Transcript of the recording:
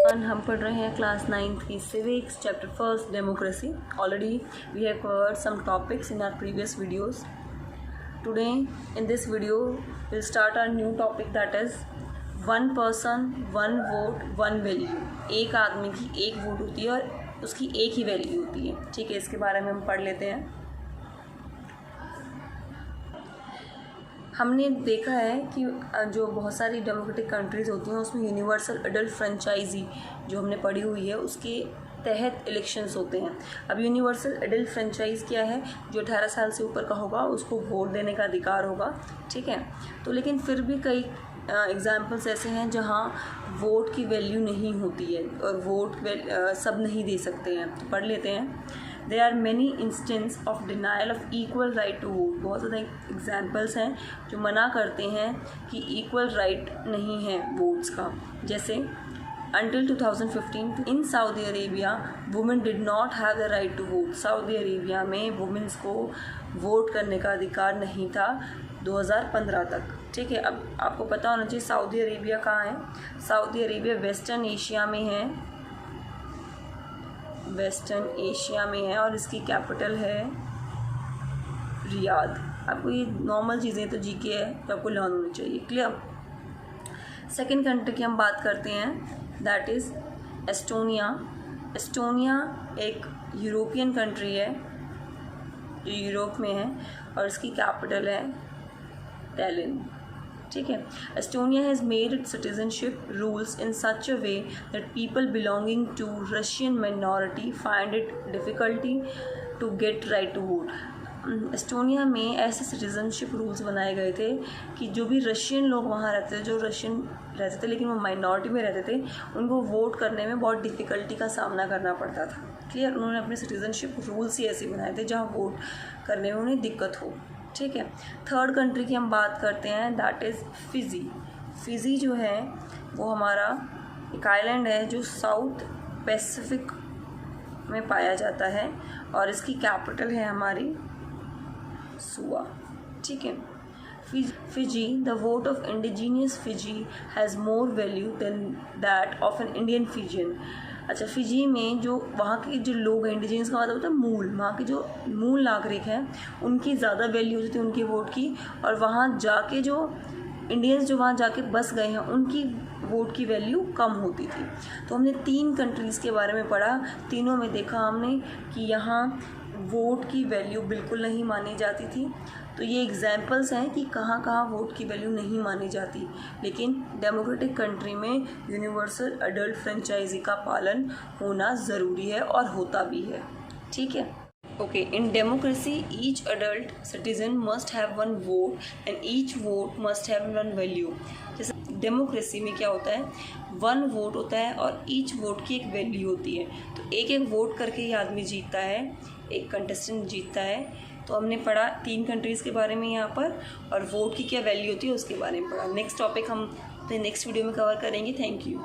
हम पढ़ रहे हैं क्लास 9th की civics chapter 1 democracy. Already we have covered some topics in our previous videos. Today in this video we'll start our new topic, that is one person one vote one value. एक आदमी की एक vote होती है और उसकी एक ही value होती है. ठीक है, इसके बारे में हम पढ़ लेते हैं. हमने देखा है कि जो बहुत सारी डेमोक्रेटिक कंट्रीज़ होती हैं उसमें यूनिवर्सल एडल्ट फ्रेंचाइजी जो हमने पढ़ी हुई है उसके तहत इलेक्शंस होते हैं. अब यूनिवर्सल एडल्ट फ्रेंचाइज क्या है? जो 18 साल से ऊपर का होगा उसको वोट देने का अधिकार होगा. ठीक है, तो लेकिन फिर भी कई एग्जाम्पल्स ऐसे हैं जहाँ वोट की वैल्यू नहीं होती है और वोट सब नहीं दे सकते हैं. तो पढ़ लेते हैं. There are many instances of denial of equal right to vote. बहुत ज़्यादा एग्जाम्पल्स हैं जो मना करते हैं कि इक्वल राइट नहीं है वोट्स का. जैसे until 2015 in Saudi Arabia women did not have the right to vote. Saudi Arabia में वुमेंस को वोट करने का अधिकार नहीं था 2015 तक. ठीक है, अब आपको पता होना चाहिए सऊदी अरेबिया कहाँ है. सऊदी अरेबिया वेस्टर्न एशिया में है और इसकी कैपिटल है रियाद. आपको ये नॉर्मल चीज़ें तो जीके है तो आपको लर्न होनी चाहिए. क्लियर. सेकंड कंट्री की हम बात करते हैं, दैट इज़ एस्टोनिया. एस्टोनिया एक यूरोपियन कंट्री है जो यूरोप में है और इसकी कैपिटल है टैलिन. ठीक है. Estonia has made its citizenship rules in such a way that people belonging to Russian minority find it difficulty to get right to vote. Estonia में ऐसे सिटीजनशिप रूल्स बनाए गए थे कि जो भी रशियन लोग वहाँ रहते थे, जो रशियन रहते थे लेकिन वो माइनॉरिटी में रहते थे, उनको वोट करने में बहुत डिफ़िकल्टी का सामना करना पड़ता था. क्लियर. उन्होंने अपने सिटीजनशिप रूल्स ही ऐसे बनाए थे जहाँ वोट करने में उन्हें दिक्कत हो. ठीक है. थर्ड कंट्री की हम बात करते हैं, दैट इज़ फिजी. फिजी जो है वो हमारा एक आइलैंड है जो साउथ पैसिफिक में पाया जाता है और इसकी कैपिटल है हमारी सुआ. ठीक है. Fiji, the vote of indigenous Fiji has more value than that of an Indian Fijian. अच्छा, फिजी में जो वहाँ के जो लोग हैं, इंडिजीनियस का मतलब होता है मूल, वहाँ के जो मूल नागरिक हैं उनकी ज़्यादा वैल्यू होती थी उनके वोट की, और वहाँ जाके जो इंडियंस जो वहाँ जाके बस गए हैं उनकी वोट की वैल्यू कम होती थी. तो हमने 3 कंट्रीज़ के बारे में पढ़ा. तीनों में देखा हमने कि यहाँ वोट की वैल्यू बिल्कुल नहीं मानी जाती थी. तो ये एग्जाम्पल्स हैं कि कहाँ कहाँ वोट की वैल्यू नहीं मानी जाती. लेकिन डेमोक्रेटिक कंट्री में यूनिवर्सल एडल्ट फ्रेंचाइजी का पालन होना ज़रूरी है और होता भी है. ठीक है. Okay. In democracy each adult citizen must have one vote and each vote must have one value. जैसे डेमोक्रेसी में क्या होता है, 1 वोट होता है और ईच वोट की एक वैल्यू होती है. तो एक वोट करके ही आदमी जीतता है, एक कंटेस्टेंट जीतता है. तो हमने पढ़ा 3 कंट्रीज़ के बारे में यहाँ पर, और वोट की क्या वैल्यू होती है उसके बारे में पढ़ा. नेक्स्ट टॉपिक हम नेक्स्ट वीडियो में कवर करेंगे. Thank you.